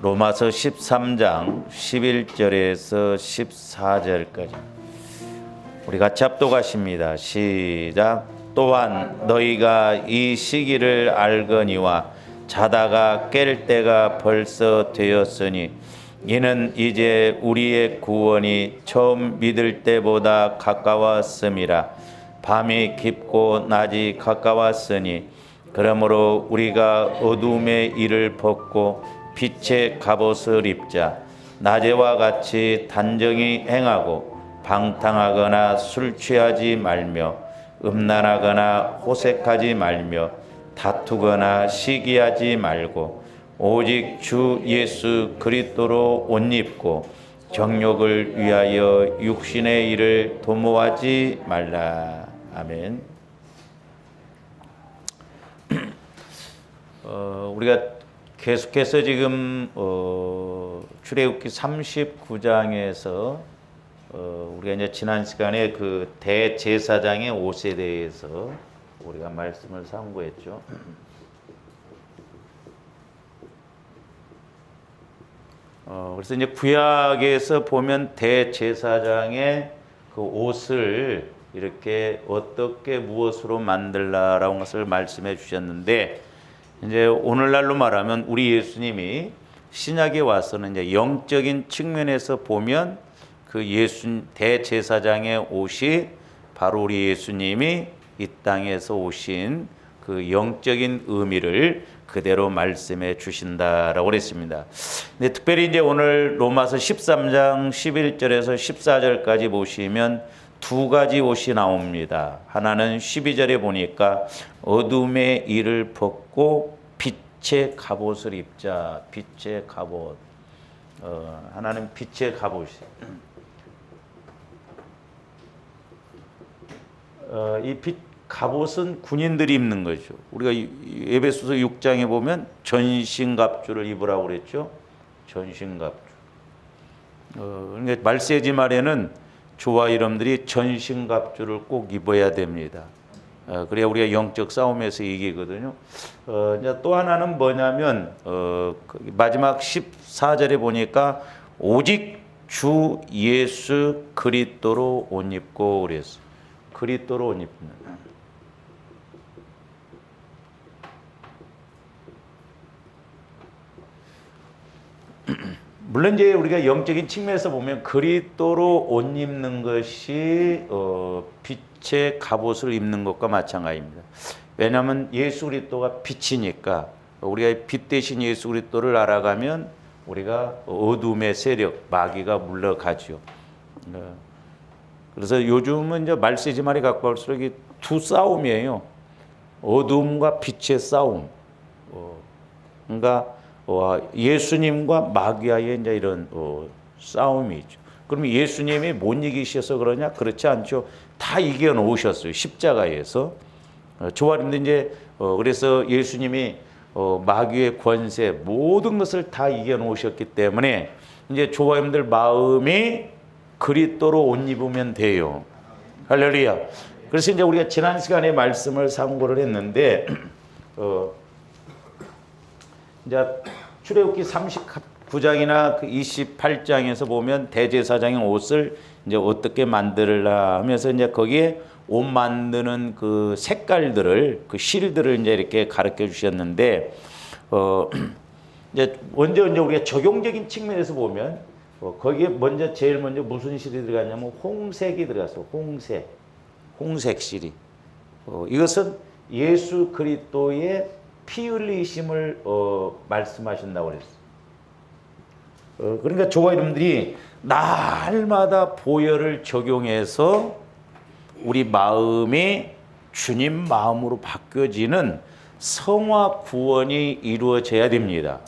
로마서 13장 11절에서 14절까지 우리 같이 합독하십니다. 시작. 또한 너희가 이 시기를 알거니와 자다가 깰 때가 벌써 되었으니 이는 이제 우리의 구원이 처음 믿을 때보다 가까웠음이라. 밤이 깊고 낮이 가까웠으니 그러므로 우리가 어둠의 일을 벗고 빛의 갑옷을 입자. 낮에와 같이 단정히 행하고 방탕하거나 술 취하지 말며 음란하거나 호색하지 말며 다투거나 시기하지 말고 오직 주 예수 그리스도로 옷 입고 정욕을 위하여 육신의 일을 도모하지 말라. 아멘. 우리가 계속해서 지금 출애굽기 39장에서 우리가 이제 지난 시간에 그 대제사장의 옷에 대해서 우리가 말씀을 상고했죠. 그래서 이제 구약에서 보면 대제사장의 그 옷을 이렇게 어떻게 무엇으로 만들라라는 것을 말씀해 주셨는데, 이제 오늘날로 말하면 우리 예수님이 신약에 와서는 이제 영적인 측면에서 보면 그 대제사장의 옷이 바로 우리 예수님이 이 땅에서 오신 그 영적인 의미를 그대로 말씀해 주신다라고 그랬습니다. 근데 특별히 이제 오늘 로마서 13장 11절에서 14절까지 보시면 두 가지 옷이 나옵니다. 하나는 12절에 보니까 어둠의 일을 벗고 빛의 갑옷을 입자. 빛의 갑옷. 하나는 빛의 갑옷이. 이 빛 갑옷은 군인들이 입는 거죠. 우리가 에베소서 6장에 보면 전신갑주를 입으라고 그랬죠. 전신갑주. 그러니까 말세지 말에는 저와 여러분들이 전신갑주를 꼭 입어야 됩니다. 그래야 우리가 영적 싸움에서 이기거든요. 또 하나는 뭐냐면 마지막 14절에 보니까 오직 주 예수 그리스도로 옷 입고 그랬어요. 그리스도로 옷 입는. 물론 이제 우리가 영적인 측면에서 보면 그리스도로 옷 입는 것이 빛의 갑옷을 입는 것과 마찬가지입니다. 왜냐하면 예수 그리스도가 빛이니까 우리가 빛 대신 예수 그리스도를 알아가면 우리가 어둠의 세력, 마귀가 물러가죠. 그래서 요즘은 이제 말세지 말이 갖고 올수록 두 싸움이에요. 어둠과 빛의 싸움. 그러니까 예수님과 마귀와의 이제 이런 싸움이죠. 그러면 예수님이 못 이기셔서 그러냐? 그렇지 않죠. 다 이겨 놓으셨어요. 십자가에서. 저와 여러분들 이제 그래서 예수님이 마귀의 권세 모든 것을 다 이겨 놓으셨기 때문에 이제 저와 여러분들 마음이 그리스도로 옷 입으면 돼요. 할렐루야. 그래서 이제 우리가 지난 시간에 말씀을 상고를 했는데 이제 출애굽기 39장이나 그 28장에서 보면 대제사장의 옷을 이제 어떻게 만들라 하면서 이제 거기에 옷 만드는 그 색깔들을 그 실들을 이제 이렇게 가르쳐 주셨는데 이제 먼저 우리가 적용적인 측면에서 보면 거기에 제일 먼저 무슨 실이 들어갔냐면 홍색이 들어갔어. 홍색 실이. 이것은 예수 그리스도의 피 흘리심을 말씀하신다고 그랬어요. 그러니까 저와 여러분들이 날마다 보혈을 적용해서 우리 마음이 주님 마음으로 바뀌어지는 성화 구원이 이루어져야 됩니다.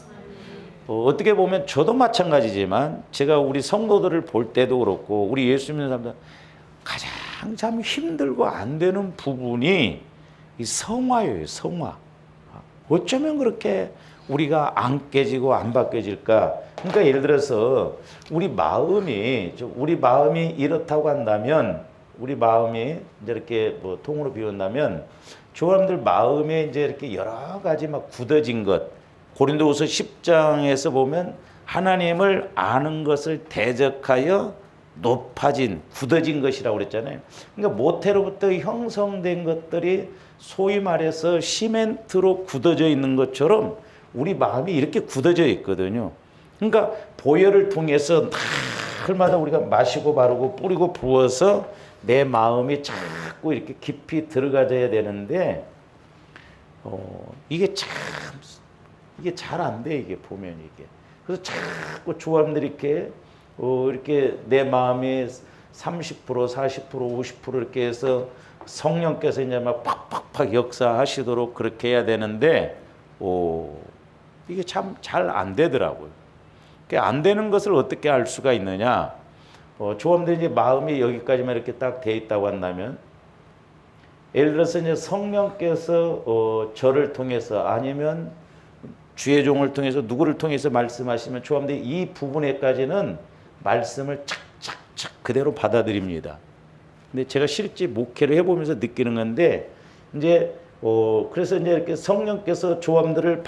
어떻게 보면 저도 마찬가지지만 제가 우리 성도들을 볼 때도 그렇고 우리 예수 믿는 사람들 가장 참 힘들고 안 되는 부분이 이 성화예요. 성화. 어쩌면 그렇게 우리가 안 깨지고 안 바뀌어질까? 그러니까 예를 들어서 우리 마음이 이렇다고 한다면 우리 마음이 이제 이렇게 뭐 통으로 비운다면 저 사람들 마음에 이제 이렇게 여러 가지 막 굳어진 것, 고린도후서 10장에서 보면 하나님을 아는 것을 대적하여 높아진, 굳어진 것이라고 그랬잖아요. 그러니까 모태로부터 형성된 것들이 소위 말해서 시멘트로 굳어져 있는 것처럼 우리 마음이 이렇게 굳어져 있거든요. 그러니까 보혈을 통해서 날마다 우리가 마시고 바르고 뿌리고 부어서 내 마음이 자꾸 이렇게 깊이 들어가져야 되는데 이게 잘 안 돼, 이게 보면 이게. 그래서 자꾸 조합들이 이렇게 내 마음이 30%, 40%, 50% 이렇게 해서 성령께서 이제 막 팍팍팍 역사하시도록 그렇게 해야 되는데, 이게 참 잘 안 되더라고요. 안 되는 것을 어떻게 알 수가 있느냐? 조합들이 이제 마음이 여기까지만 이렇게 딱 돼 있다고 한다면, 예를 들어서 이제 성령께서 저를 통해서 아니면 주의 종을 통해서 누구를 통해서 말씀하시면 조합들이 이 부분에까지는 말씀을 착착착 그대로 받아들입니다. 근데 제가 실제 목회를 해보면서 느끼는 건데, 이제 그래서 이제 이렇게 성령께서 조합들을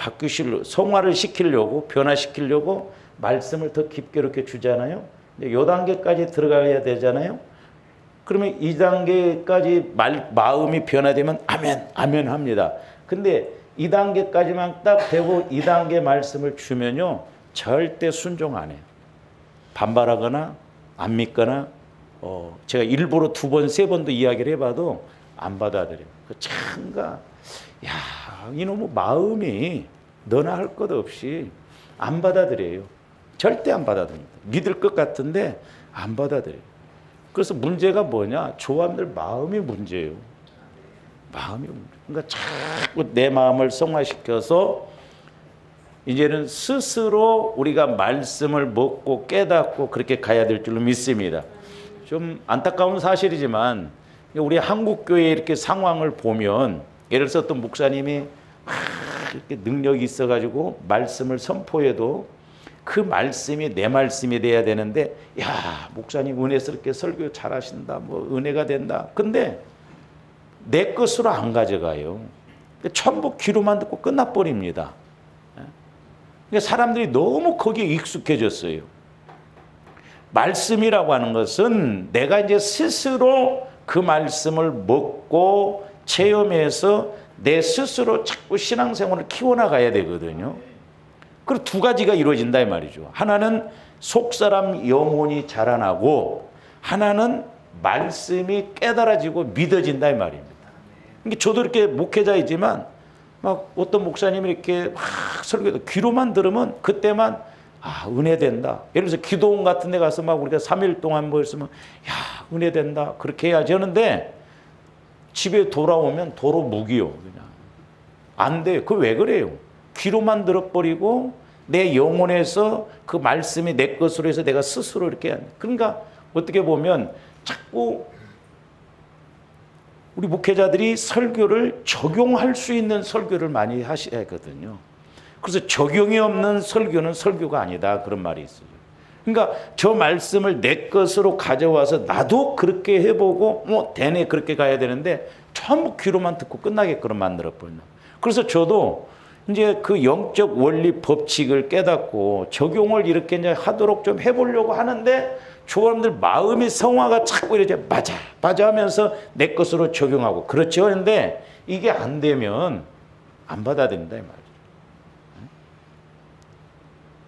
성화를 시키려고, 변화시키려고 말씀을 더 깊게 이렇게 주잖아요. 근데 요 단계까지 들어가야 되잖아요. 그러면 이 단계까지 마음이 변화되면 아멘, 아멘 합니다. 근데 이 단계까지만 딱 되고 이 단계 말씀을 주면요, 절대 순종 안 해요. 반발하거나 안 믿거나, 제가 일부러 2번, 3번도 이야기를 해봐도 안 받아들여요. 참가, 이놈의 마음이 너나 할 것 없이 안 받아들여요. 절대 안 받아들입니다. 믿을 것 같은데 안 받아들여요. 그래서 문제가 뭐냐? 조합들 마음이 문제예요. 마음이 문제. 그러니까 자꾸 내 마음을 성화시켜서 이제는 스스로 우리가 말씀을 먹고 깨닫고 그렇게 가야 될 줄로 믿습니다. 좀 안타까운 사실이지만 우리 한국교회 이렇게 상황을 보면, 예를 들어서 어떤 목사님이 이렇게 능력이 있어가지고 말씀을 선포해도 그 말씀이 내 말씀이 돼야 되는데, 목사님 은혜스럽게 설교 잘하신다, 뭐 은혜가 된다. 근데 내 것으로 안 가져가요. 전부 귀로만 듣고 끝나버립니다. 그러니까 사람들이 너무 거기에 익숙해졌어요. 말씀이라고 하는 것은 내가 이제 스스로 그 말씀을 먹고 체험해서 내 스스로 자꾸 신앙생활을 키워나가야 되거든요. 그리고 2가지가 이루어진다 이 말이죠. 하나는 속사람 영혼이 자라나고, 하나는 말씀이 깨달아지고 믿어진다 이 말입니다. 그러니까 저도 이렇게 목회자이지만 막 어떤 목사님이 이렇게 막 설교도 귀로만 들으면 그때만 은혜 된다. 예를 들어서 기도원 같은 데 가서 막 우리가 3일 동안 뭐 있으면 은혜 된다. 그렇게 해야지 하는데 집에 돌아오면 도로 무기요. 그냥 안 돼요. 그 왜 그래요? 귀로만 들어버리고 내 영혼에서 그 말씀이 내 것으로 해서 내가 스스로 이렇게 그러니까 어떻게 보면 자꾸 우리 목회자들이 설교를 적용할 수 있는 설교를 많이 하셔야 하거든요. 그래서 적용이 없는 설교는 설교가 아니다, 그런 말이 있어요. 그러니까 저 말씀을 내 것으로 가져와서 나도 그렇게 해보고 되네 그렇게 가야 되는데 전부 귀로만 듣고 끝나게끔 만들어버린다. 그래서 저도 이제 그 영적 원리 법칙을 깨닫고 적용을 이렇게 이제 하도록 좀 해보려고 하는데, 조원들 마음이 성화가 자꾸 이렇게 맞아 하면서 내 것으로 적용하고 그렇죠. 그런데 이게 안 되면 안 받아들인다 이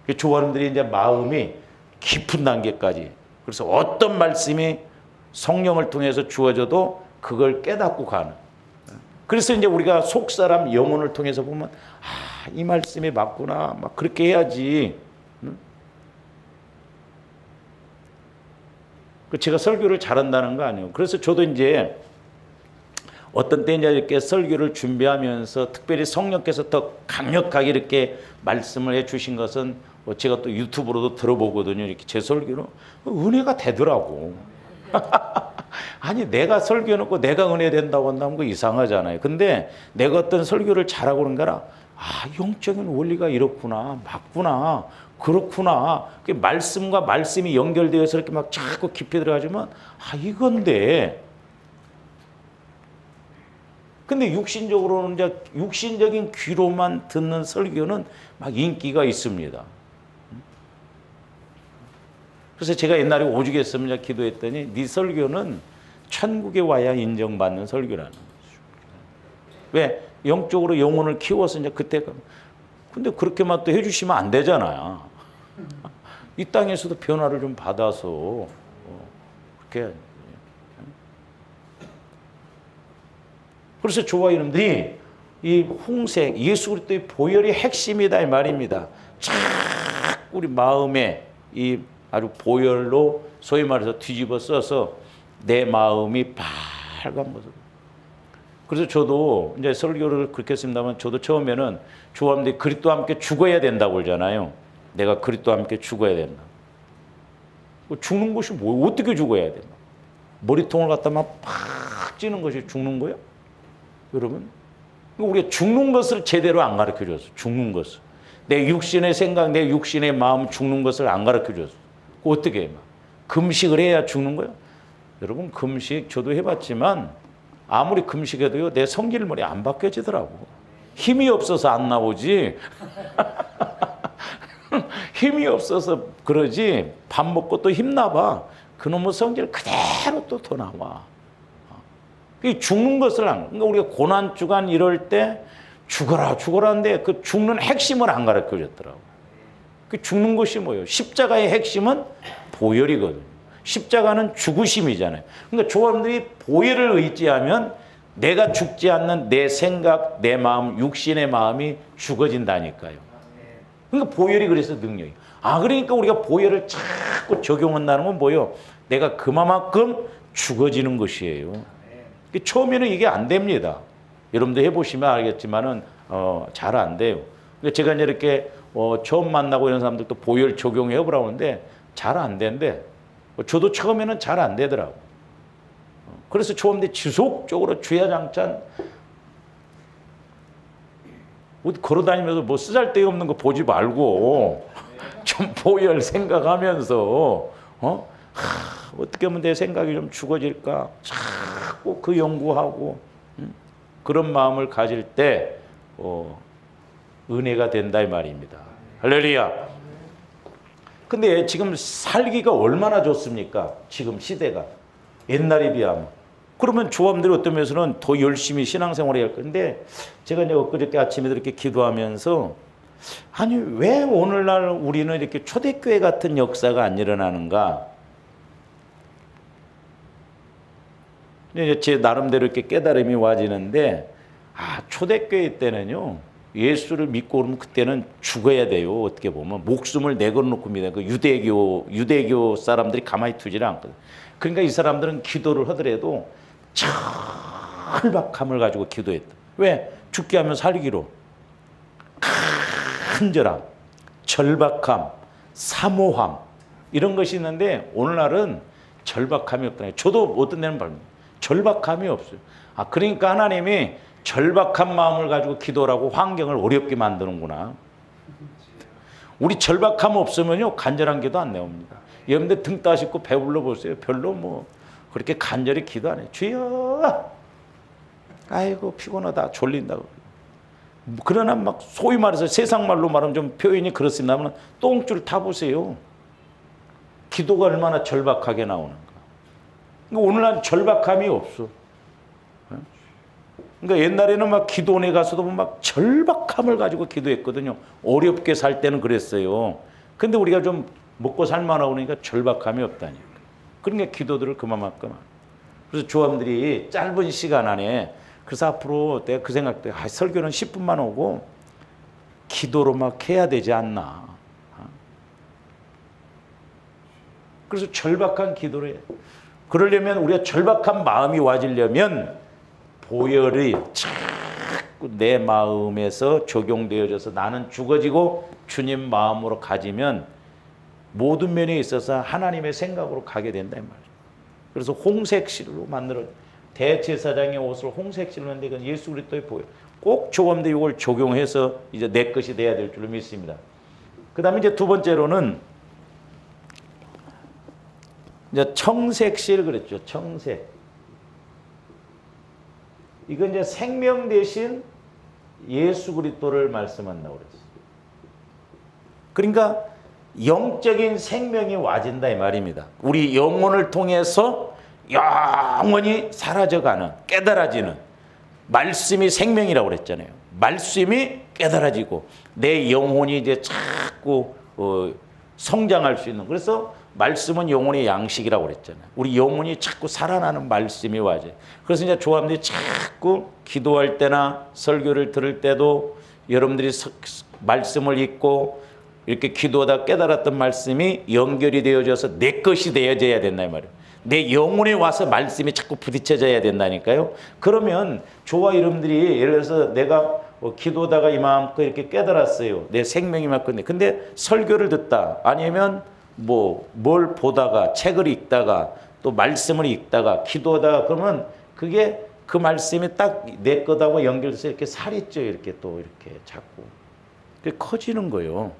말이죠. 조원들이 이제 마음이 깊은 단계까지, 그래서 어떤 말씀이 성령을 통해서 주어져도 그걸 깨닫고 가는. 그래서 이제 우리가 속사람 영혼을 통해서 보면 이 말씀이 맞구나, 막 그렇게 해야지. 제가 설교를 잘한다는 거 아니에요. 그래서 저도 이제 어떤 때 이제 이렇게 설교를 준비하면서 특별히 성령께서 더 강력하게 이렇게 말씀을 해주신 것은 제가 또 유튜브로도 들어보거든요. 이렇게 제 설교는 은혜가 되더라고. 아니 내가 설교해놓고 내가 은혜 된다고 한다면 그 이상하잖아요. 근데 내가 어떤 설교를 잘하고 그런 거라 영적인 원리가 이렇구나, 맞구나, 그렇구나. 말씀과 말씀이 연결되어서 이렇게 막 자꾸 깊이 들어가지만 이건데. 근데 육신적으로는 이제 육신적인 귀로만 듣는 설교는 막 인기가 있습니다. 그래서 제가 옛날에 오죽했으면 기도했더니 네 설교는 천국에 와야 인정받는 설교라는 거죠. 왜? 영적으로 영혼을 키워서 이제 그때 근데 그렇게만 또 해주시면 안 되잖아요. 이 땅에서도 변화를 좀 받아서 그렇게. 그래서 저와 여러분들이 이 홍색 예수 그리스도의 보혈이 핵심이다 이 말입니다. 자꾸 우리 마음에 이 아주 보혈로 소위 말해서 뒤집어 써서 내 마음이 빨간 모습. 그래서 저도 이제 설교를 그렇게 했습니다만 저도 처음에는 조합들이 그리스도와 함께 죽어야 된다고 그러잖아요. 내가 그리스도와 함께 죽어야 된다. 죽는 것이 뭐 어떻게 죽어야 된다. 머리통을 갖다 막 팍 찌는 것이 죽는 거예요? 여러분, 우리가 죽는 것을 제대로 안 가르쳐 줬어. 죽는 것을. 내 육신의 생각, 내 육신의 마음 죽는 것을 안 가르쳐 줬어. 어떻게 해? 금식을 해야 죽는 거예요? 여러분, 금식 저도 해봤지만 아무리 금식해도요, 내 성질머리 안 바뀌어지더라고. 힘이 없어서 안 나오지. 힘이 없어서 그러지. 밥 먹고 또 힘나봐. 그놈의 성질 그대로 또 더 나와. 죽는 것을 안, 그러니까 우리가 고난주간 이럴 때 죽어라, 죽어라는데 그 죽는 핵심을 안 가르쳐 줬더라고. 그 죽는 것이 뭐예요? 십자가의 핵심은 보혈이거든요. 십자가는 죽으심이잖아요. 그러니까 조합들이 보혈을 의지하면 내가 죽지 않는 내 생각, 내 마음, 육신의 마음이 죽어진다니까요. 그러니까 보혈이 그래서 능력이에요. 그러니까 우리가 보혈을 자꾸 적용한다는 건 뭐예요? 내가 그만큼 죽어지는 것이에요. 처음에는 이게 안 됩니다. 여러분도 해보시면 알겠지만은 잘 안 돼요. 제가 이제 이렇게 처음 만나고 이런 사람들도 보혈 적용해 보라고 하는데 잘 안 된대. 저도 처음에는 잘 안 되더라고. 그래서 처음에 지속적으로 주야장찬 어디 걸어다니면서 뭐 쓰잘데기 없는 거 보지 말고 좀 보혈 생각하면서 어떻게 하면 내 생각이 좀 죽어질까 자꾸 그 연구하고 그런 마음을 가질 때 은혜가 된다 이 말입니다. 할렐루야. 근데 지금 살기가 얼마나 좋습니까? 지금 시대가 옛날에 비하면. 그러면 조합들이 어떤 면에서는 더 열심히 신앙생활을 해야 할 건데 제가 이제 엊그저께 아침에 이렇게 기도하면서 아니 왜 오늘날 우리는 이렇게 초대교회 같은 역사가 안 일어나는가? 제 나름대로 이렇게 깨달음이 와지는데 초대교회 때는요 예수를 믿고 그러면 그때는 죽어야 돼요. 어떻게 보면 목숨을 내걸어놓고 믿어요. 그 유대교 사람들이 가만히 두지를 않거든. 그러니까 이 사람들은 기도를 하더라도 절박함을 가지고 기도했다. 왜? 죽게 하면 살기로. 간절함, 절박함, 사모함 이런 것이 있는데 오늘날은 절박함이 없다. 저도 어떤 데는 절박함이 없어요. 그러니까 하나님이 절박한 마음을 가지고 기도라고 환경을 어렵게 만드는구나. 우리 절박함 없으면요 간절한 기도 안 나옵니다. 여러분들 등 따시고 배불러 보세요. 별로 뭐 그렇게 간절히 기도 안 해요. 주여, 아이고 피곤하다, 졸린다. 그러나 막 소위 말해서 세상 말로 말하면 좀 표현이 그렇습니다만 똥줄 타보세요. 기도가 얼마나 절박하게 나오는가. 그러니까 오늘날 절박함이 없어. 그러니까 옛날에는 막 기도원에 가서도 막 절박함을 가지고 기도했거든요. 어렵게 살 때는 그랬어요. 근데 우리가 좀 먹고 살만하고 그러니까 절박함이 없다니까. 그러니까 기도들을 그만큼. 그래서 조합들이 짧은 시간 안에 그래서 앞으로 내가 그 생각도 설교는 10분만 오고 기도로 막 해야 되지 않나. 그래서 절박한 기도를 해. 그러려면 우리가 절박한 마음이 와지려면 보혈이 자꾸 내 마음에서 적용되어져서 나는 죽어지고 주님 마음으로 가지면 모든 면에 있어서 하나님의 생각으로 가게 된다 이 말이에요. 그래서 홍색실로 만들어 대제사장의 옷을 홍색실로 했는데 이건 예수 그리스도의 보혈. 꼭 조금도 이걸 적용해서 이제 내 것이 돼야 될 줄로 믿습니다. 그다음에 이제 두 번째로는 이제 청색실 그랬죠. 청색. 이건 이제 생명 대신 예수 그리스도를 말씀한다고 그랬어요. 그러니까 영적인 생명이 와진다 이 말입니다. 우리 영혼을 통해서 영원히 사라져가는, 깨달아지는 말씀이 생명이라고 그랬잖아요. 말씀이 깨달아지고 내 영혼이 이제 자꾸 성장할 수 있는, 그래서 말씀은 영혼의 양식이라고 그랬잖아요. 우리 영혼이 자꾸 살아나는 말씀이 와져. 그래서 이제 조합들이 자꾸 기도할 때나 설교를 들을 때도 여러분들이 말씀을 읽고 이렇게 기도하다 깨달았던 말씀이 연결이 되어져서 내 것이 되어져야 된다 이 말이에요. 내 영혼에 와서 말씀이 자꾸 부딪혀져야 된다니까요. 그러면 저와 여러분들이 예를 들어서 내가 기도하다가 이만큼 이렇게 깨달았어요. 내 생명이 막 근데 설교를 듣다 아니면 뭘 보다가 책을 읽다가 또 말씀을 읽다가 기도하다가 그러면 그게 그 말씀이 딱 내 것하고 연결돼서 이렇게 살이 쪄요. 이렇게 또 이렇게 자꾸 그게 커지는 거예요.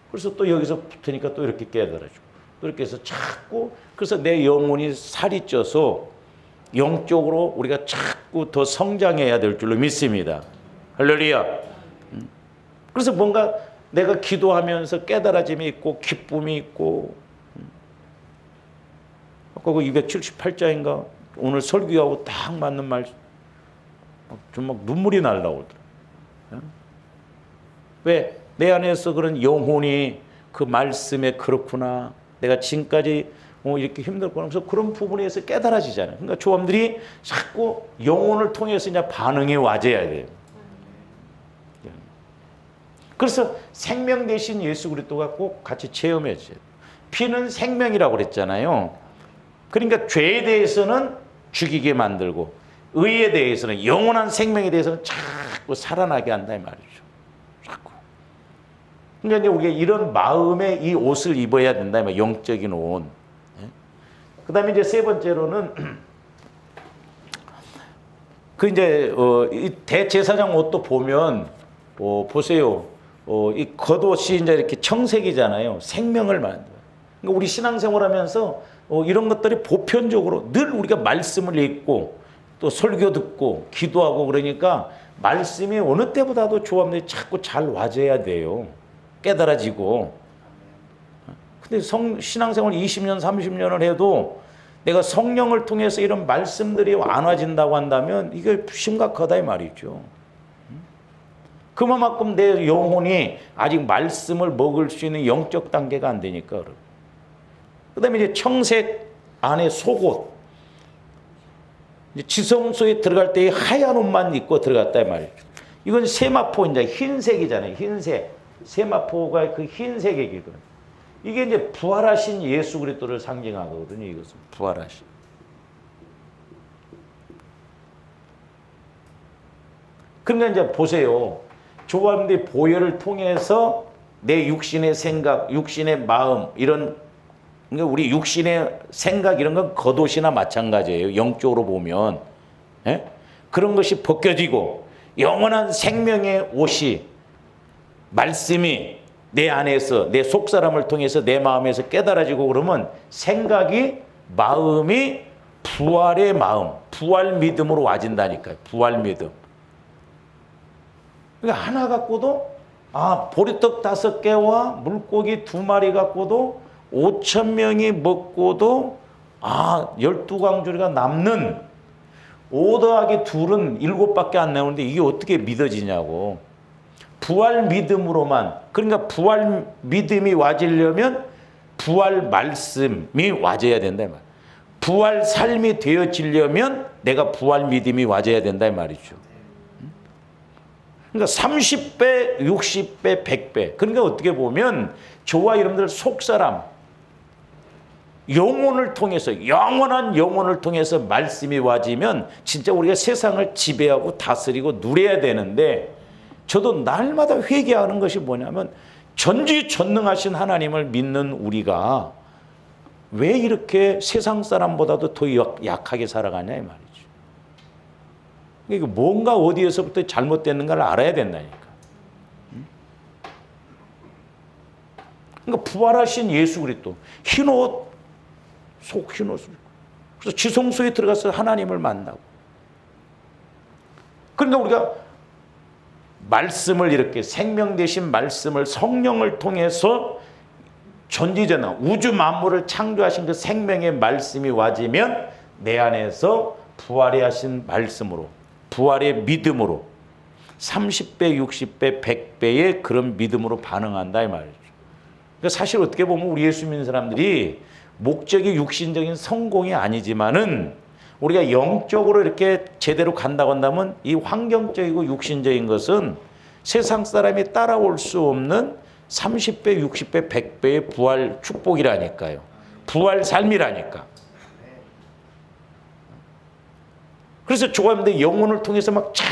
그래서 또 여기서 붙으니까 또 이렇게 깨달아지고 또 이렇게 해서 자꾸 그래서 내 영혼이 살이 쪄서 영적으로 우리가 자꾸 더 성장해야 될 줄로 믿습니다. 할렐루야. 그래서 뭔가 내가 기도하면서 깨달아짐이 있고 기쁨이 있고 아까 그 278자인가 오늘 설교하고 딱 맞는 말 좀 막 눈물이 날라고 그러더라고요. 왜? 내 안에서 그런 영혼이 그 말씀에 그렇구나. 내가 지금까지 이렇게 힘들구나. 그래서 그런 부분에서 깨달아지잖아요. 그러니까 조함들이 자꾸 영혼을 통해서 이제 반응이 와져야 돼요. 그래서 생명 대신 예수 그리스도가 꼭 같이 체험해줘요. 피는 생명이라고 그랬잖아요. 그러니까 죄에 대해서는 죽이게 만들고 의에 대해서는 영원한 생명에 대해서는 자꾸 살아나게 한다 이 말이죠. 자꾸. 그러니까 이제 우리가 이런 마음의 이 옷을 입어야 된다 이 말이에요. 영적인 옷. 그 다음에 이제 세 번째로는 그 이제 이 대제사장 옷도 보면 보세요. 이 겉옷이 이제 이렇게 청색이잖아요. 생명을 만들어요. 그러니까 우리 신앙생활하면서 이런 것들이 보편적으로 늘 우리가 말씀을 읽고 또 설교 듣고 기도하고 그러니까 말씀이 어느 때보다도 조합들이 자꾸 잘 와져야 돼요. 깨달아지고. 근데 신앙생활 20년, 30년을 해도 내가 성령을 통해서 이런 말씀들이 안 와진다고 한다면 이게 심각하다 이 말이죠. 그만큼 내 영혼이 아직 말씀을 먹을 수 있는 영적 단계가 안 되니까. 그 다음에 이제 청색 안에 속옷. 지성소에 들어갈 때 하얀 옷만 입고 들어갔다 이 말이죠. 이건 세마포 이제 흰색이잖아요. 흰색. 세마포가 그 흰색이거든요. 이게 이제 부활하신 예수 그리스도를 상징하거든요. 이것은 부활하신. 그러니까 이제 보세요. 조합의 보혈을 통해서 내 육신의 생각, 육신의 마음 이런 그러니까 우리 육신의 생각 이런 건 겉옷이나 마찬가지예요. 영적으로 보면 그런 것이 벗겨지고 영원한 생명의 옷이 말씀이 내 안에서 내 속사람을 통해서 내 마음에서 깨달아지고 그러면 생각이 마음이 부활의 마음, 부활 믿음으로 와진다니까요. 부활 믿음. 그러니까 하나 갖고도 보리떡 5개와 물고기 2마리 갖고도 5,000명이 먹고도 12광주리가 남는 5 더하기 2은 7밖에 안 나오는데 이게 어떻게 믿어지냐고. 부활 믿음으로만. 그러니까 부활 믿음이 와지려면 부활 말씀이 와져야 된다 이 말. 부활 삶이 되어지려면 내가 부활 믿음이 와져야 된다 이 말이죠. 그러니까 30배, 60배, 100배. 그러니까 어떻게 보면 저와 여러분들 속사람 영혼을 통해서 영원한 영혼을 통해서 말씀이 와지면 진짜 우리가 세상을 지배하고 다스리고 누려야 되는데 저도 날마다 회개하는 것이 뭐냐면 전지전능하신 하나님을 믿는 우리가 왜 이렇게 세상 사람보다도 더 약하게 살아가냐 이 말이죠. 그러니까 뭔가 어디에서부터 잘못됐는가를 알아야 된다니까. 그러니까 부활하신 예수 그리스도 흰옷 속 흰옷을 그래서 지성소에 들어가서 하나님을 만나고 그러니까 우리가 말씀을 이렇게 생명 되신 말씀을 성령을 통해서 전지전능 우주 만물을 창조하신 그 생명의 말씀이 와지면 내 안에서 부활의 하신 말씀으로 부활의 믿음으로 30배, 60배, 100배의 그런 믿음으로 반응한다 이 말이죠. 그러니까 사실 어떻게 보면 우리 예수 믿는 사람들이 목적이 육신적인 성공이 아니지만은 우리가 영적으로 이렇게 제대로 간다고 한다면 이 환경적이고 육신적인 것은 세상 사람이 따라올 수 없는 30배, 60배, 100배의 부활 축복이라니까요. 부활 삶이라니까. 그래서 조감대 영혼을 통해서 막 자꾸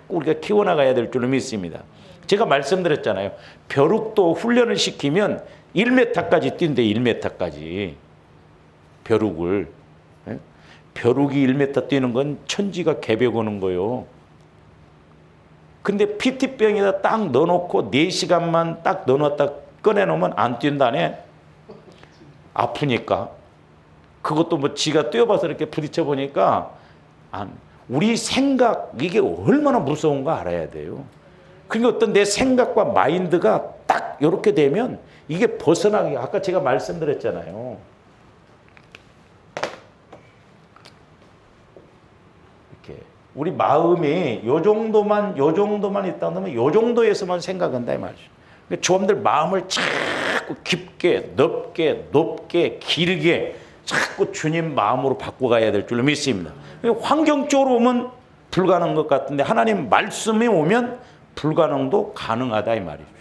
우리가 키워나가야 될 줄로 믿습니다. 제가 말씀드렸잖아요. 벼룩도 훈련을 시키면 1m까지 뛴대. 1m까지. 벼룩을. 벼룩이 1m 뛰는 건 천지가 개벽 오는 거요. 근데 PT병에다 딱 넣어놓고 4시간만 딱 넣어놨다 꺼내놓으면 안 뛴다네. 아프니까. 그것도 뭐 지가 뛰어봐서 이렇게 부딪혀 보니까 우리 생각 이게 얼마나 무서운 거 알아야 돼요. 그러니까 어떤 내 생각과 마인드가 딱 이렇게 되면 이게 벗어나기 아까 제가 말씀드렸잖아요. 이렇게 우리 마음이 요 정도만 있다 하면 요 정도에서만 생각한다 이 말이죠. 그러니까 조함들 마음을 자꾸 깊게 높게 길게 자꾸 주님 마음으로 바꿔가야 될 줄로 믿습니다. 환경적으로 오면 불가능한 것 같은데 하나님 말씀이 오면 불가능도 가능하다 이 말이죠.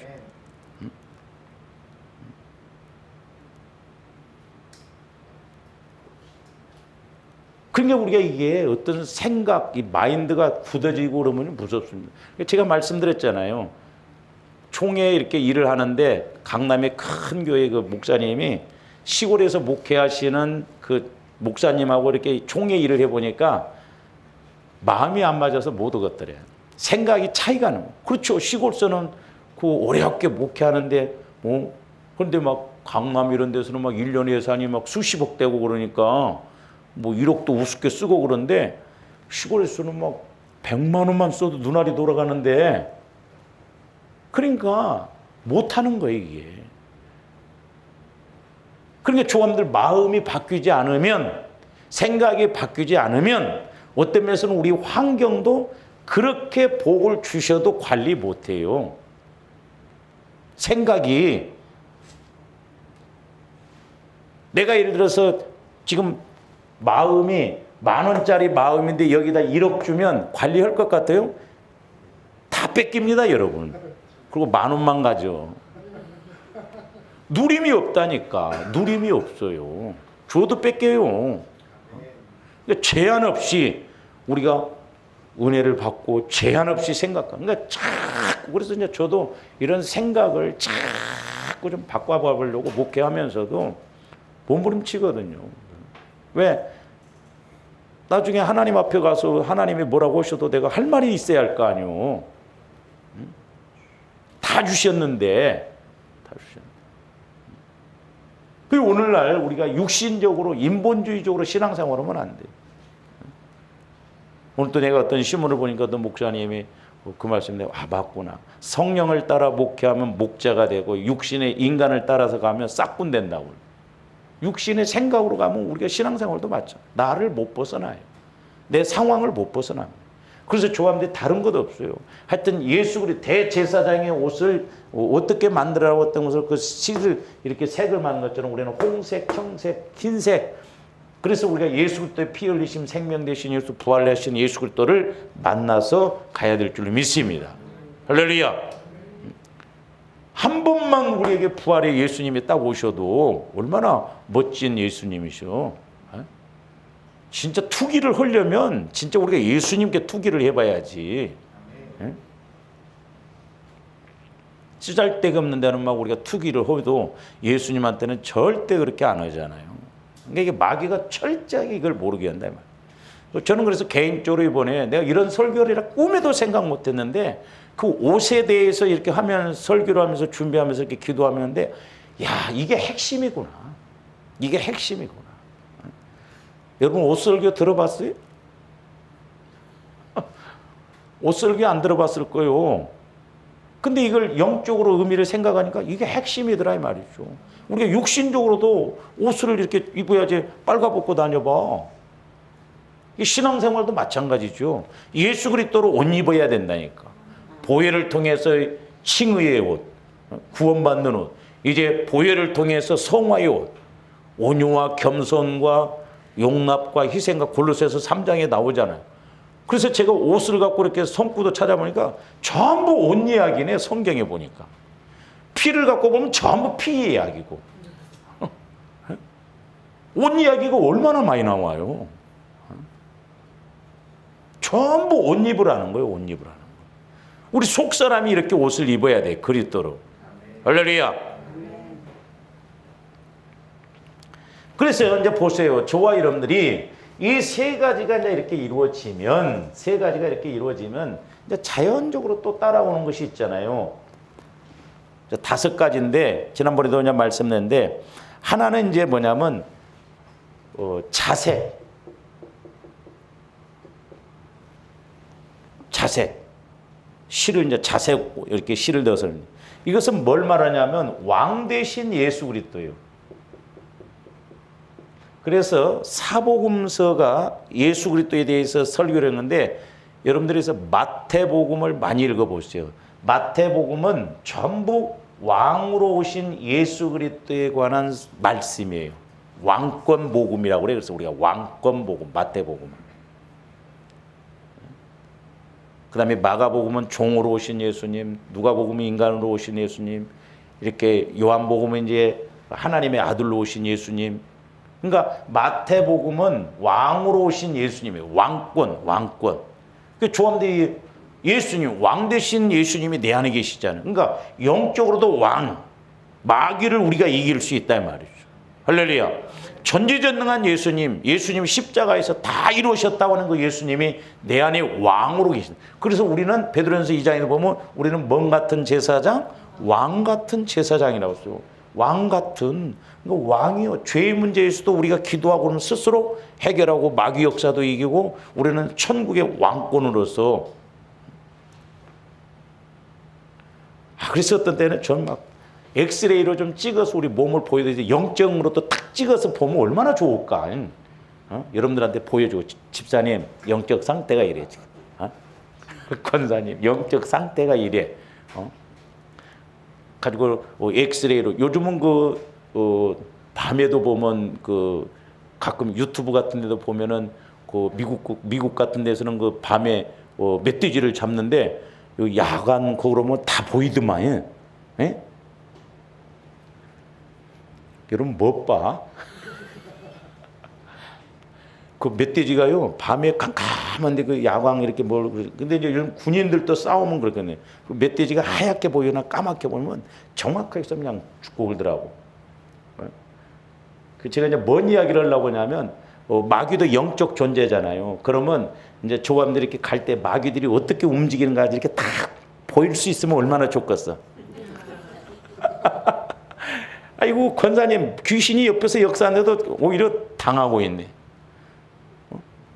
그러니까 우리가 이게 어떤 생각, 이 마인드가 굳어지고 그러면 무섭습니다. 제가 말씀드렸잖아요. 총회 이렇게 일을 하는데 강남의 큰 교회 그 목사님이 시골에서 목회하시는 그 목사님하고 이렇게 총회 일을 해보니까 마음이 안 맞아서 못 오겠더래요. 생각이 차이가 나요. 그렇죠. 시골서는 그 어렵게 목회하는데 그런데 막 강남 이런 데서는 막 1년 예산이 막 수십억 되고 그러니까 뭐 1억도 우습게 쓰고 그런데 시골에서는 막 100만 원만 써도 눈알이 돌아가는데 그러니까 못하는 거예요 이게. 그러니까 조감들 마음이 바뀌지 않으면 생각이 바뀌지 않으면 어떤 면에서는 우리 환경도 그렇게 복을 주셔도 관리 못해요. 생각이 내가 예를 들어서 지금 마음이 10,000원짜리 마음인데 여기다 1억 주면 관리할 것 같아요? 다 뺏깁니다 여러분. 그리고 10,000원만 가져. 누림이 없다니까. 누림이 없어요. 줘도 뺏겨요. 그러니까 제한 없이 우리가 은혜를 받고 제한 없이 생각하는. 그러니까 자꾸 그래서 이제 저도 이런 생각을 자꾸 좀 바꿔보려고 목회하면서도 몸부림치거든요. 왜? 나중에 하나님 앞에 가서 하나님이 뭐라고 하셔도 내가 할 말이 있어야 할 거 아니오. 다 주셨는데. 그 오늘날 우리가 육신적으로 인본주의적으로 신앙생활하면 안 돼. 오늘 또 내가 어떤 신문을 보니까 어떤 목사님이 그 말씀 내가 맞구나. 성령을 따라 목회하면 목자가 되고 육신의 인간을 따라서 가면 싹군 된다고. 육신의 생각으로 가면 우리가 신앙생활도 맞죠. 나를 못 벗어나요. 내 상황을 못 벗어납니다. 그래서 조합들이 다른 것 없어요. 하여튼 예수 그리스도 대제사장의 옷을 어떻게 만들라고 했던 것을 그 실을 이렇게 색을 만든 것처럼 우리는 홍색, 청색, 흰색. 그래서 우리가 예수 그리스도의 피 흘리심 생명 되신 예수 부활하신 예수 그리스도를 만나서 가야 될 줄로 믿습니다. 할렐루야. 한 번만 우리에게 부활의 예수님이 딱 오셔도 얼마나 멋진 예수님이셔. 진짜 투기를 하려면 진짜 우리가 예수님께 투기를 해봐야지. 쓰잘데가 없는 데는 막 우리가 투기를 해도 예수님한테는 절대 그렇게 안 하잖아요. 그러니까 이게 마귀가 철저하게 이걸 모르게 한다. 저는 그래서 개인적으로 이번에 내가 이런 설교를 꿈에도 생각 못 했는데 그 옷에 대해서 이렇게 하면 설교를 하면서 준비하면서 이렇게 기도하는데 야, 이게 핵심이구나. 이게 핵심이구나. 여러분 옷 설교 들어봤어요? 옷설교 안 들어봤을 거예요. 근데 이걸 영적으로 의미를 생각하니까 이게 핵심이더라 이 말이죠. 우리가 육신적으로도 옷을 이렇게 입어야지 빨가벗고 다녀봐. 이 신앙생활도 마찬가지죠. 예수 그리스도로 옷 입어야 된다니까. 보혈을 통해서 칭의의 옷, 구원받는 옷, 이제 보혈을 통해서 성화의 옷, 온유와 겸손과 용납과 희생과 골로새서 3장에 나오잖아요. 그래서 제가 옷을 갖고 이렇게 성구도 찾아보니까 전부 옷 이야기네. 성경에 보니까 피를 갖고 보면 전부 피 이야기고 옷 이야기가 얼마나 많이 나와요. 전부 옷 입으라는 거예요. 옷 입으라는 거예요. 우리 속사람이 이렇게 옷을 입어야 돼. 그리스도로. 할렐루야. 그래서 이제 보세요. 저와 여러분들이 이 세 가지가 이제 이렇게 이루어지면, 이제 자연적으로 또 따라오는 것이 있잖아요. 5가지인데, 지난번에도 그냥 말씀드렸는데, 하나는 이제 뭐냐면, 자색. 실을 이제 자색, 이렇게 실을 넣어서. 이것은 뭘 말하냐면, 왕 대신 예수 그리스도예요. 그래서 사복음서가 예수 그리스도에 대해서 설교를 했는데 여러분들에서 마태복음을 많이 읽어보세요. 마태복음은 전부 왕으로 오신 예수 그리스도에 관한 말씀이에요. 왕권 복음이라고 그래요. 그래서 우리가 왕권 복음, 마태복음. 그 다음에 마가복음은 종으로 오신 예수님, 누가복음은 인간으로 오신 예수님, 이렇게 요한복음은 이제 하나님의 아들로 오신 예수님. 그러니까 마태복음은 왕으로 오신 예수님이에요. 왕권. 그 조함대 예수님, 왕 되신 예수님이 내 안에 계시잖아요. 그러니까 영적으로도 왕, 마귀를 우리가 이길 수 있다 이 말이죠. 할렐루야. 전지전능한 예수님이 십자가에서 다 이루셨다고 하는 그 예수님이 내 안에 왕으로 계신다. 그래서 우리는 베드로전서 2장에 보면 우리는 뭔 같은 제사장? 왕 같은 제사장이라고 써요. 왕 같은, 왕이요. 죄의 문제에서도 우리가 기도하고 그러면 스스로 해결하고 마귀 역사도 이기고 우리는 천국의 왕권으로서. 그래서 어떤 때는 전 막 엑스레이로 좀 찍어서 우리 몸을 보여드리지 영적으로 또 탁 찍어서 보면 얼마나 좋을까. 여러분들한테 보여주고 집사님 영적 상태가 이래 지금. 권사님 영적 상태가 이래. 가지고 엑스레이로 요즘은 밤에도 보면 가끔 유튜브 같은 데도 보면은 미국 같은 데서는 밤에 멧돼지를 잡는데 야간 그러면 다 보이더만. 예? 여러분 뭐 봐? 그 멧돼지가요 밤에 캄캄한데 야광 이렇게 근데 이제 이런 군인들도 싸우면 그렇겠네. 그 멧돼지가 하얗게 보이거나 까맣게 보면 정확하게 쏘면 그냥 죽고 그러더라고. 제가 이제 뭔 이야기를 하려고 하냐면 마귀도 영적 존재잖아요. 그러면 이제 조감들이 이렇게 갈 때 마귀들이 어떻게 움직이는가 이렇게 딱 보일 수 있으면 얼마나 좋겠어. 아이고 권사님 귀신이 옆에서 역사하는데도 오히려 당하고 있네.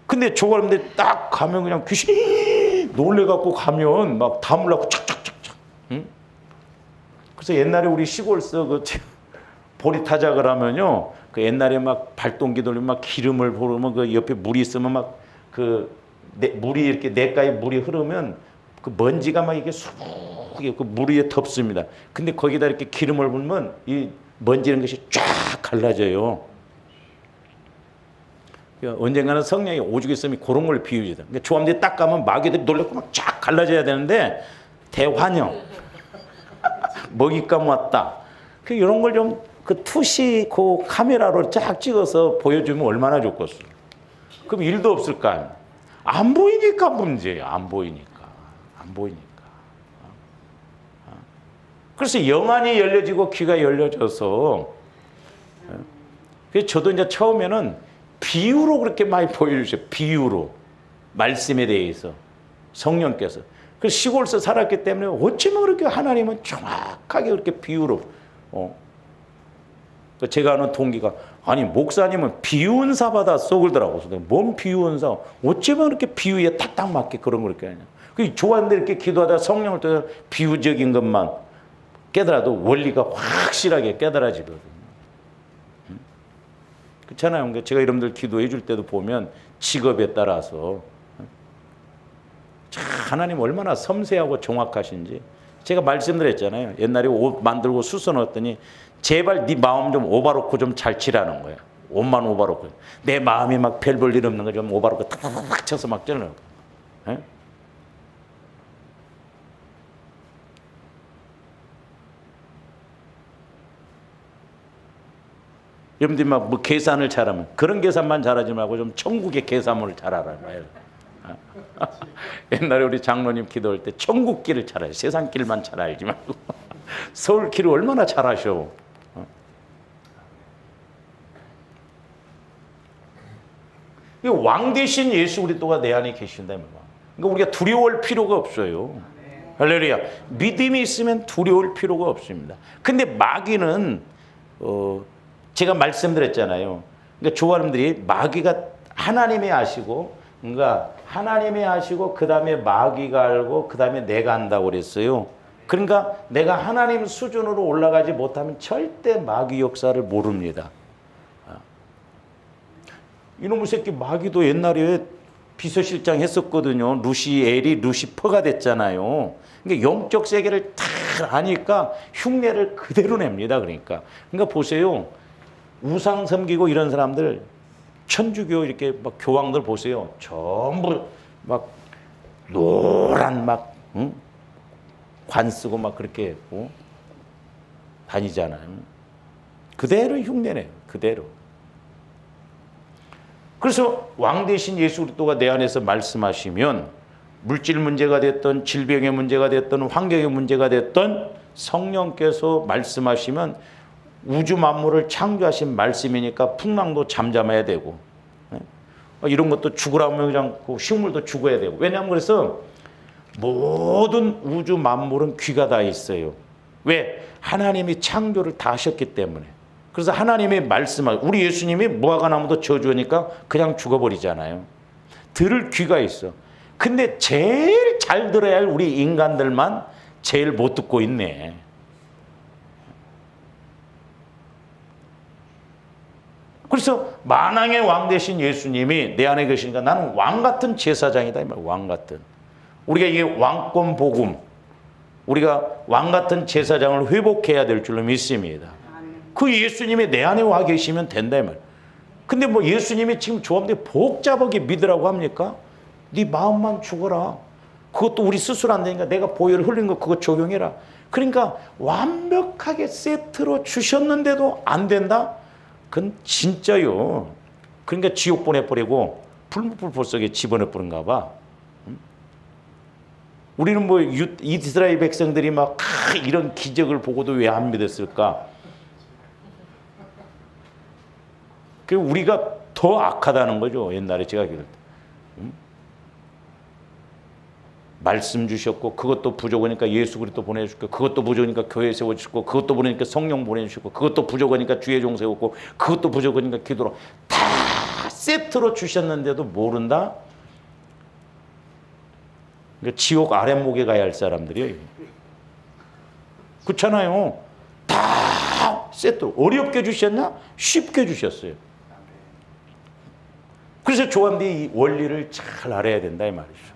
근데 조감들 딱 가면 그냥 귀신이 놀래갖고 가면 막 다물라고 착착착착. 응? 그래서 옛날에 우리 시골서 보리타작을 하면요. 그 옛날에 막 발동기 돌리면 막 기름을 부르면 그 옆에 물이 있으면 막 물이 이렇게 냇가에 물이 흐르면 그 먼지가 막 이게 수북하게 그 물 위에 덮습니다. 근데 거기다 이렇게 기름을 부으면 이 먼지 이런 것이 쫙 갈라져요. 언젠가는 성령이 오죽 있으면 그런 걸 비유지다. 그러니까 조함들이 딱 가면 마귀들이 놀랍고 막 쫙 갈라져야 되는데 대환영. 먹잇감 왔다. 이런 걸 좀 투시 카메라로 쫙 찍어서 보여주면 얼마나 좋겠어. 그럼 일도 없을 거 아니야. 안 보이니까 문제야. 안 보이니까. 그래서 영안이 열려지고 귀가 열려져서 그래서 저도 이제 처음에는 비유로 그렇게 많이 보여주세요. 비유로. 말씀에 대해서. 성령께서. 그래서 시골에서 살았기 때문에 어쩌면 그렇게 하나님은 정확하게 그렇게 비유로. 제가 아는 동기가 아니 목사님은 비유은사 받았어 그러더라고. 뭔 비유은사? 어쩌면 그렇게 비유에 딱딱 맞게 그런 걸 이렇게 하냐. 그 좋아하는데 이렇게 기도하다 성령을 통해 비유적인 것만 깨달아도 원리가 확실하게 깨달아지거든요. 그렇잖아요. 그러니까 제가 여러분들 기도해 줄 때도 보면 직업에 따라서 참 하나님 얼마나 섬세하고 정확하신지 제가 말씀드렸잖아요. 옛날에 옷 만들고 수서 넣었더니 제발 네 마음 좀 오바로크 좀 잘 치라는 거예요. 옷만 오바로크. 내 마음이 막 별 볼 일 없는 거 좀 오바로크 탁탁탁 쳐서 막 찔러요. 여러분들이 막 뭐 계산을 잘하면 그런 계산만 잘하지 말고 좀 천국의 계산을 잘 알아요. 옛날에 우리 장로님 기도할 때 천국 길을 잘 알아요. 세상 길만 잘 알지 말고 서울 길을 얼마나 잘 아셔. 왕 대신 예수 그리스도가 내 안에 계신다. 그러니까 우리가 두려워할 필요가 없어요. 할렐루야. 믿음이 있으면 두려울 필요가 없습니다. 근데 마귀는 제가 말씀드렸잖아요. 그러니까 조아님들이 마귀가 하나님이 아시고, 그러니까 하나님이 아시고 그 다음에 마귀가 알고 그 다음에 내가 안다고 그랬어요. 그러니까 내가 하나님 수준으로 올라가지 못하면 절대 마귀 역사를 모릅니다. 이놈의 새끼 마귀도 옛날에 비서실장 했었거든요. 루시엘이 루시퍼가 됐잖아요. 그러니까 영적 세계를 다 아니까 흉내를 그대로 냅니다. 그러니까 보세요. 우상 섬기고 이런 사람들 천주교 이렇게 막 교황들 보세요. 전부 막 노란 막 관 쓰고 막 그렇게 다니잖아요. 그대로 흉내내요. 그대로. 그래서 왕 대신 예수 그리스도가 내 안에서 말씀하시면 물질 문제가 됐던 질병의 문제가 됐던 환경의 문제가 됐던 성령께서 말씀하시면 우주 만물을 창조하신 말씀이니까 풍랑도 잠잠해야 되고 이런 것도 죽으라면 않고 식물도 죽어야 되고 왜냐하면 그래서 모든 우주 만물은 귀가 다 있어요. 왜? 하나님이 창조를 다 하셨기 때문에. 그래서 하나님의 말씀을 우리 예수님이 무화과나무도 저주하니까 그냥 죽어버리잖아요. 들을 귀가 있어. 근데 제일 잘 들어야 할 우리 인간들만 제일 못 듣고 있네. 그래서 만왕의 왕 되신 예수님이 내 안에 계시니까 나는 왕 같은 제사장이다. 왕 같은. 우리가 이게 왕권 복음, 우리가 왕 같은 제사장을 회복해야 될 줄로 믿습니다. 그 예수님이 내 안에 와 계시면 된다 이 말. 근데 뭐 예수님이 지금 조합대 복잡하게 믿으라고 합니까? 네 마음만 죽어라. 그것도 우리 스스로 안 되니까 내가 보혈을 흘린 거 그거 적용해라. 그러니까 완벽하게 세트로 주셨는데도 안 된다? 그건 진짜요. 그러니까 지옥 보내버리고 불 속에 집어넣어버린가 봐. 우리는 뭐 이스라엘 백성들이 막 이런 기적을 보고도 왜 안 믿었을까? 그 우리가 더 악하다는 거죠. 옛날에 제가 그럴 때. 말씀 주셨고 그것도 부족하니까 예수 그리스도 보내주셨고 그것도 부족하니까 교회 세워주셨고 그것도 부족하니까 성령 보내주셨고 그것도 부족하니까 주의 종 세웠고 그것도 부족하니까 기도로 다 세트로 주셨는데도 모른다? 그러니까 지옥 아랫목에 가야 할 사람들이에요. 그렇잖아요. 다 세트. 어렵게 주셨나? 쉽게 주셨어요. 그래서 조합들이 이 원리를 잘 알아야 된다 이 말이죠.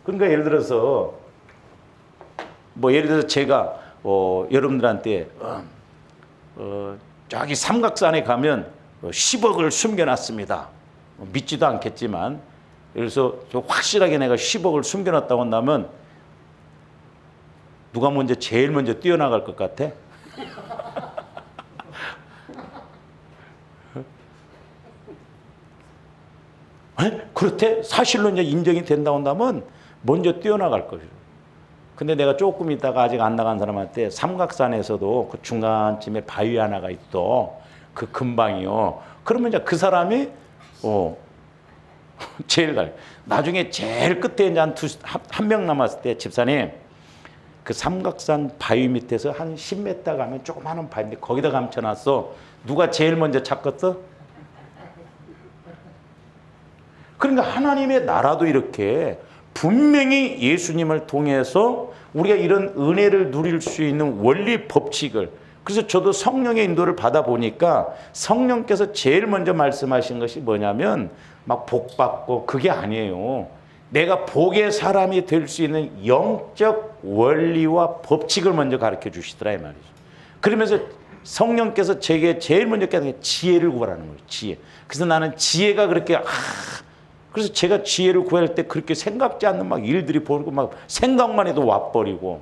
그러니까 예를 들어서 제가 여러분들한테 저기 삼각산에 가면 10억을 숨겨놨습니다. 믿지도 않겠지만 그래서 확실하게 내가 10억을 숨겨놨다고 한다면 누가 제일 먼저 뛰어나갈 것 같아? 그렇대? 사실로 이제 인정이 된다고 한다면 먼저 뛰어나갈 거죠. 근데 내가 조금 있다가 아직 안 나간 사람한테 삼각산에서도 그 중간쯤에 바위 하나가 있어. 그 근방이요. 그러면 이제 그 사람이 제일 나중에 제일 끝에 이제 한 명 남았을 때 집사님 그 삼각산 바위 밑에서 한 10m 가면 조그마한 바위인데 거기다 감춰놨어. 누가 제일 먼저 찾겠어? 그러니까 하나님의 나라도 이렇게 분명히 예수님을 통해서 우리가 이런 은혜를 누릴 수 있는 원리 법칙을, 그래서 저도 성령의 인도를 받아보니까 성령께서 제일 먼저 말씀하신 것이 뭐냐면 막 복받고 그게 아니에요. 내가 복의 사람이 될 수 있는 영적 원리와 법칙을 먼저 가르쳐 주시더라 이 말이죠. 그러면서 성령께서 제게 제일 먼저 깨닫는 게 지혜를 구하라는 거예요. 지혜. 그래서 나는 지혜가 그렇게 그래서 제가 지혜를 구할 때 그렇게 생각지 않는 막 일들이 벌고 막 생각만 해도 와버리고.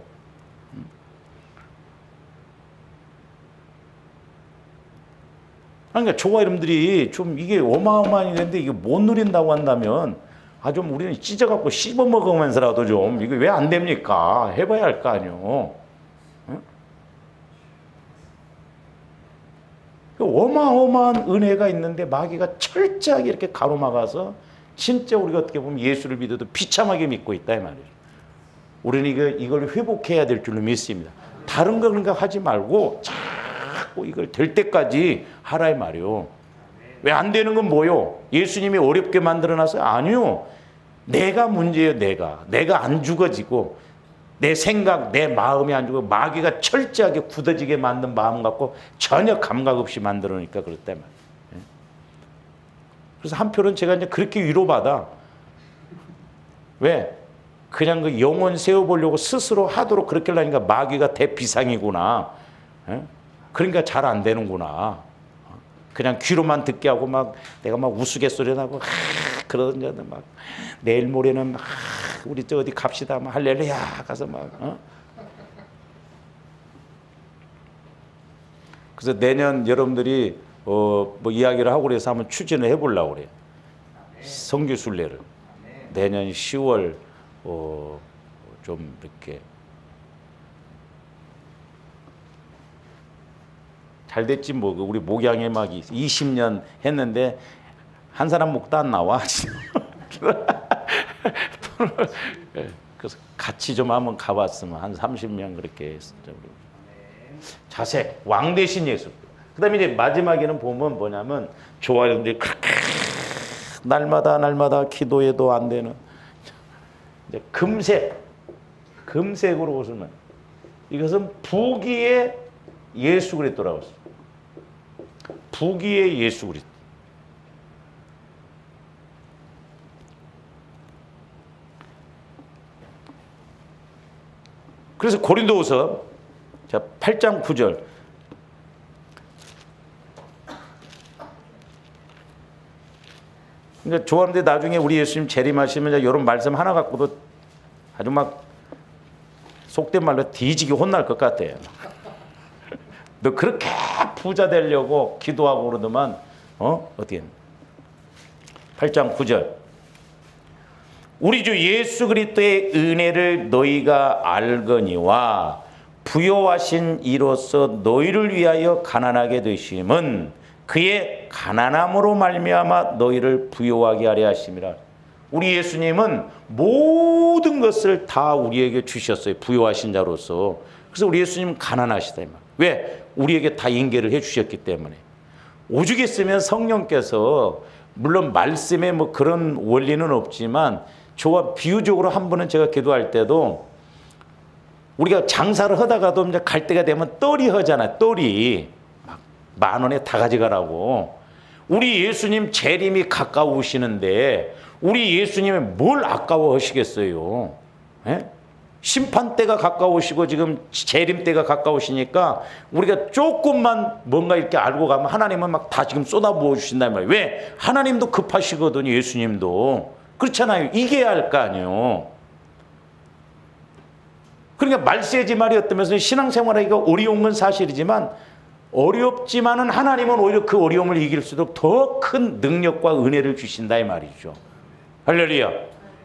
그러니까 저와 여러분들이 좀 이게 어마어마한 일인데 이게 못 누린다고 한다면 좀 우리는 찢어갖고 씹어 먹으면서라도 좀 이거 왜 안 됩니까? 해봐야 할 거 아니요. 어마어마한 은혜가 있는데 마귀가 철저하게 이렇게 가로막아서 진짜 우리가 어떻게 보면 예수를 믿어도 비참하게 믿고 있다 이 말이에요. 우리는 이걸 회복해야 될 줄로 믿습니다. 다른 거 그러니까 하지 말고 자꾸 이걸 될 때까지 하라 이 말이요. 왜 안 되는 건 뭐요? 예수님이 어렵게 만들어놔서 아니요. 내가 문제예요. 내가 안 죽어지고 내 생각, 내 마음이 안 죽어 마귀가 철저하게 굳어지게 만든 마음 갖고 전혀 감각 없이 만들어놓으니까 그렇단 말이에요. 그래서 한편은 제가 이제 그렇게 위로받아. 왜? 그냥 그 영혼 세워보려고 스스로 하도록 그렇게 하니까 마귀가 대비상이구나. 그러니까 잘 안 되는구나. 그냥 귀로만 듣게 하고 막 내가 막 우스갯소리 나고 그러던 자들 막 내일 모레는 막 우리 저 어디 갑시다 막 할렐루야 가서 막 그래서 내년 여러분들이 뭐 이야기를 하고 그래서 한번 추진을 해보려고 그래요. 성교 순례를 내년 10월 좀 이렇게 잘 됐지 뭐 우리 목양에 막 20년 했는데 한 사람 목도 안 나와. 그래서 같이 좀 한번 가봤으면 한 30명 그렇게 했었죠. 자색 왕 대신 예수. 그다음에 이제 마지막에는 보면 뭐냐면 좋아요들 날마다 기도해도 안 되는 이제 금색으로 웃으면 이것은 부귀의 예수 그리스도라고 했어요. 부귀의 예수 그리스도. 그래서 고린도후서 8장 9절. 그러니까 좋아하는데 나중에 우리 예수님 재림하시면 이런 말씀 하나 갖고도 아주 막 속된 말로 뒤지게 혼날 것 같아요. 너 그렇게 부자 되려고 기도하고 그러더만 어떻게 8장 9절. 우리 주 예수 그리스도의 은혜를 너희가 알거니와 부요하신 이로써 너희를 위하여 가난하게 되심은 그의 가난함으로 말미암아 너희를 부요하게 하려 하심이라. 우리 예수님은 모든 것을 다 우리에게 주셨어요. 부요하신 자로서. 그래서 우리 예수님은 가난하시다 이 말. 왜? 우리에게 다 인계를 해주셨기 때문에. 오죽했으면 성령께서 물론 말씀에 뭐 그런 원리는 없지만 저와 비유적으로 한 번은 제가 기도할 때도 우리가 장사를 하다가도 이제 갈 때가 되면 떨이 하잖아요. 떨이 막 10,000원에 다 가져가라고. 우리 예수님 재림이 가까우시는데 우리 예수님이 뭘 아까워하시겠어요? 예? 심판 때가 가까우시고 지금 재림 때가 가까우시니까 우리가 조금만 뭔가 이렇게 알고 가면 하나님은 막 다 지금 쏟아부어 주신단 말이에요. 왜? 하나님도 급하시거든요. 예수님도. 그렇잖아요. 이겨야 할 거 아니에요. 그러니까 말세지 말이 어떠면서 신앙생활하기가 어려운 건 사실이지만 어렵지만은 하나님은 오히려 그 어려움을 이길 수도 더 큰 능력과 은혜를 주신다 이 말이죠. 할렐루야.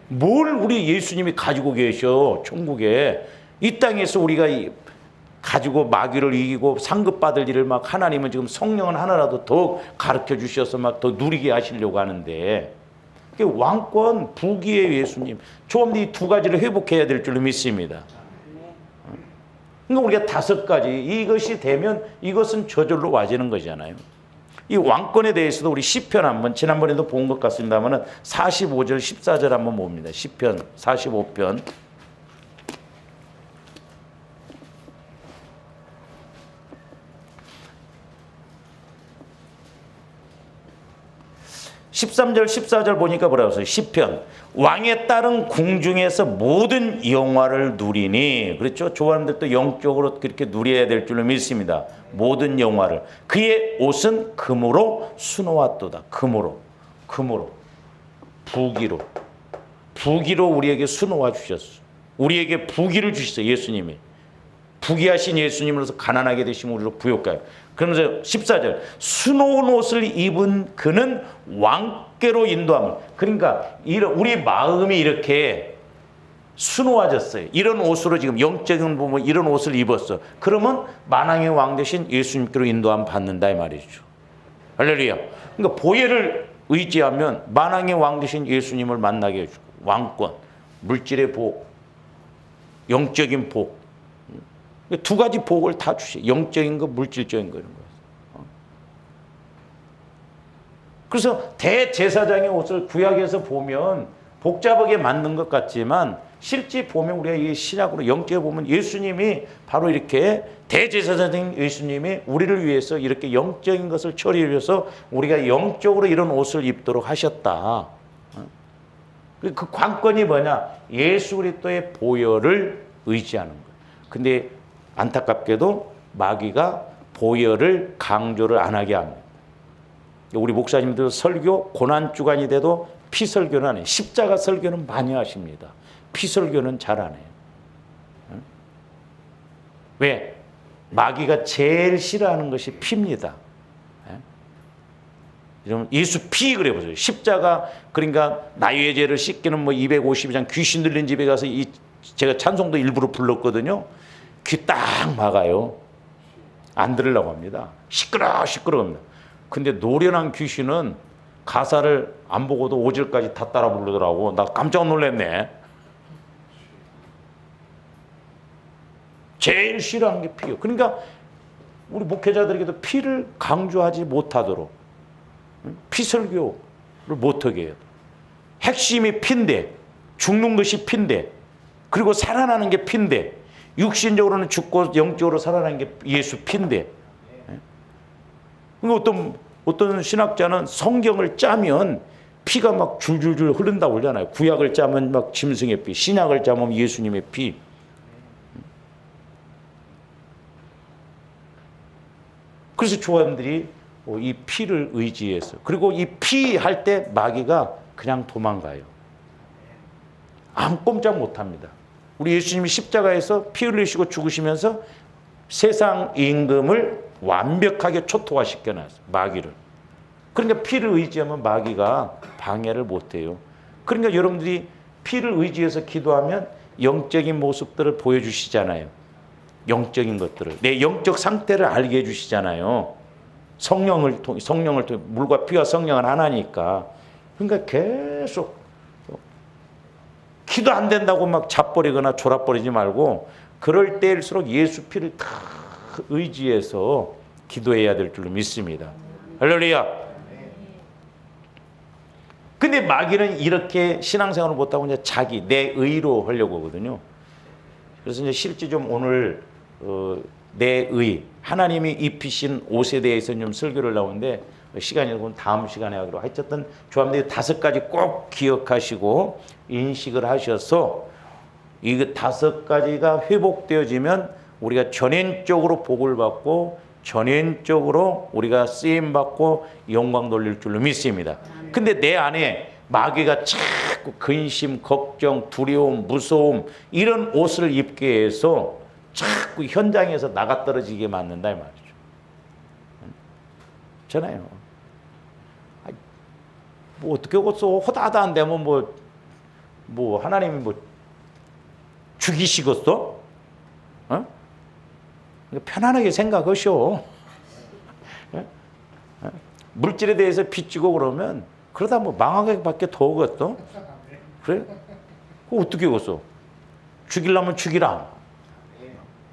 뭘 우리 예수님이 가지고 계셔 천국에. 이 땅에서 우리가 가지고 마귀를 이기고 상급받을 일을 막 하나님은 지금 성령은 하나라도 더 가르쳐 주셔서 막 더 누리게 하시려고 하는데 왕권 부귀의 예수님. 조금 이 두 가지를 회복해야 될 줄로 믿습니다. 그러니까 우리가 5가지 이것이 되면 이것은 저절로 와지는 거잖아요. 이 왕권에 대해서도 우리 시편 한번 지난번에도 본 것 같습니다만은 45절 14절 한번 봅니다. 시편 45편 13절 14절 보니까 뭐라고 써요? 시편 왕에 따른 궁중에서 모든 영화를 누리니, 그렇죠? 조원들도 영적으로 그렇게 누려야 될 줄로 믿습니다. 모든 영화를. 그의 옷은 금으로 수놓았도다. 금으로 부기로 우리에게 수놓아 주셨어. 우리에게 부기를 주셨어요. 예수님이 부귀하신 예수님으로서 가난하게 되시면 우리로 부욕가요. 그러면서 14절 수놓은 옷을 입은 그는 왕께로 인도함을. 그러니까 우리 마음이 이렇게 수놓아졌어요. 이런 옷으로 지금 영적인 부분 이런 옷을 입었어. 그러면 만왕의 왕 대신 예수님께로 인도함 받는다 이 말이죠. 할렐루야. 그러니까 보혈을 의지하면 만왕의 왕 대신 예수님을 만나게 해주고, 왕권, 물질의 복, 영적인 복, 두 가지 복을 다 주셔. 영적인 거, 물질적인 거 이런 거. 그래서 대제사장의 옷을 구약에서 보면 복잡하게 만든 것 같지만 실제 보면 우리가 이 신약으로 영적에 보면 예수님이 바로 이렇게 대제사장인 예수님이 우리를 위해서 이렇게 영적인 것을 처리해서 우리가 영적으로 이런 옷을 입도록 하셨다. 그 관건이 뭐냐? 예수 그리스도의 보혈을 의지하는 거예요. 근데 안타깝게도 마귀가 보혈을 강조를 안 하게 합니다. 우리 목사님들 설교 고난 주간이 돼도 피설교는 안 해요. 십자가 설교는 많이 하십니다. 피설교는 잘 안 해요. 왜? 마귀가 제일 싫어하는 것이 피입니다. 예수 피 그래 보세요. 십자가 그러니까 나의 죄를 씻기는 뭐 250장 귀신 들린 집에 가서 제가 찬송도 일부러 불렀거든요. 귀 딱 막아요. 안 들으려고 합니다. 시끄러웁니다. 근데 노련한 귀신은 가사를 안 보고도 5절까지 다 따라 부르더라고. 나 깜짝 놀랐네. 제일 싫어하는 게 피예요. 그러니까 우리 목회자들에게도 피를 강조하지 못하도록 피설교를 못하게 해요. 핵심이 피인데, 죽는 것이 피인데, 그리고 살아나는 게 피인데, 육신적으로는 죽고 영적으로 살아나는 게 예수 피인데. 어떤 신학자는 성경을 짜면 피가 막 줄줄줄 흐른다고 그러잖아요. 구약을 짜면 막 짐승의 피, 신약을 짜면 예수님의 피. 그래서 조원들이 이 피를 의지해서, 그리고 이 피 할 때 마귀가 그냥 도망가요. 아무 꼼짝 못합니다. 우리 예수님이 십자가에서 피 흘리시고 죽으시면서 세상 임금을 완벽하게 초토화시켜놨어요. 마귀를. 그러니까 피를 의지하면 마귀가 방해를 못해요. 그러니까 여러분들이 피를 의지해서 기도하면 영적인 모습들을 보여주시잖아요. 영적인 것들을. 내 영적 상태를 알게 해주시잖아요. 성령을 통해 물과 피와 성령은 하나니까. 그러니까 계속 기도 안 된다고 막 자버리거나 졸아버리지 말고 그럴 때일수록 예수 피를 다 의지해서 기도해야 될 줄로 믿습니다. 할렐루야. 근데 마귀는 이렇게 신앙생활을 못하고 이제 내 의로 하려고 하거든요. 그래서 이제 실제 좀 오늘 내 의, 하나님이 입히신 옷에 대해서 좀 설교를 나오는데 시간이 되면 다음 시간에 하기로 하여튼 조합들이 5가지 꼭 기억하시고 인식을 하셔서 이 5가지가 회복되어지면 우리가 전인적으로 복을 받고 전인적으로 우리가 쓰임 받고 영광 돌릴 줄로 믿습니다. 근데 내 안에 마귀가 자꾸 근심, 걱정, 두려움, 무서움 이런 옷을 입게 해서 자꾸 현장에서 나가 떨어지게 만든다 이 말이죠. 잖아요. 뭐 어떻게 어서 호다하다 안 되면 뭐 하나님이 뭐 죽이시겠어? 어? 편안하게 생각하셔. 물질에 대해서 빚지고 그러면 그러다 뭐 망하게 밖에 더 오겠어? 그래? 그거 어떻게 오겠어? 죽이려면 죽이라.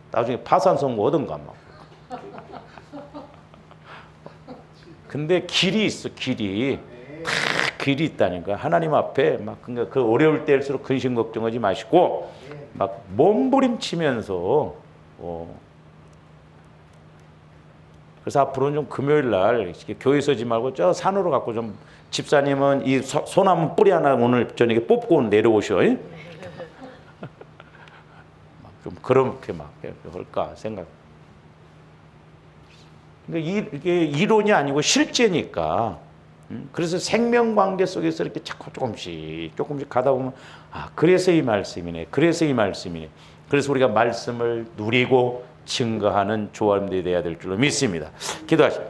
나중에 파산 선고 얻은가 막. 근데 길이 있어, 길이. 다 길이 있다니까. 하나님 앞에 막 그러니까 그 어려울 때일수록 근심 걱정하지 마시고 막 몸부림치면서 그래서 앞으로는 좀 금요일 날 이렇게 교회 서지 말고 저 산으로 갖고 좀 집사님은 이 소나무 뿌리 하나 오늘 저녁에 뽑고 내려오셔. 좀 그렇게 막 할까 생각. 그러니까 이게 이론이 아니고 실제니까. 그래서 생명관계 속에서 이렇게 자꾸 조금씩 가다 보면 그래서 이 말씀이네. 그래서 이 말씀이네. 그래서 우리가 말씀을 누리고 증거하는 조화들이 되어야 될 줄로 믿습니다. 기도하십시오.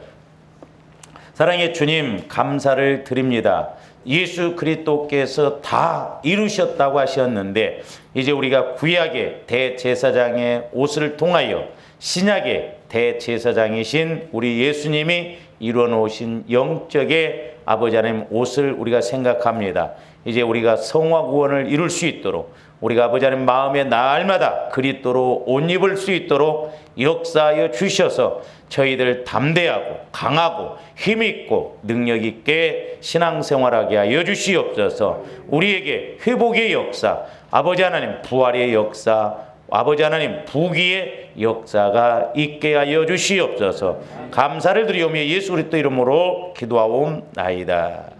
사랑의 주님, 감사를 드립니다. 예수 그리스도께서 다 이루셨다고 하셨는데 이제 우리가 구약의 대제사장의 옷을 통하여 신약의 대제사장이신 우리 예수님이 이루어 놓으신 영적의 아버지 하나님 옷을 우리가 생각합니다. 이제 우리가 성화 구원을 이룰 수 있도록 우리가 아버지 하나님 마음의 날마다 그리스도로 옷 입을 수 있도록 역사하여 주셔서 저희들 담대하고 강하고 힘있고 능력있게 신앙생활하게 하여 주시옵소서. 우리에게 회복의 역사, 아버지 하나님 부활의 역사, 아버지 하나님 부귀의 역사가 있게 하여 주시옵소서. 감사를 드리오며 예수 그리스도 이름으로 기도하옵나이다.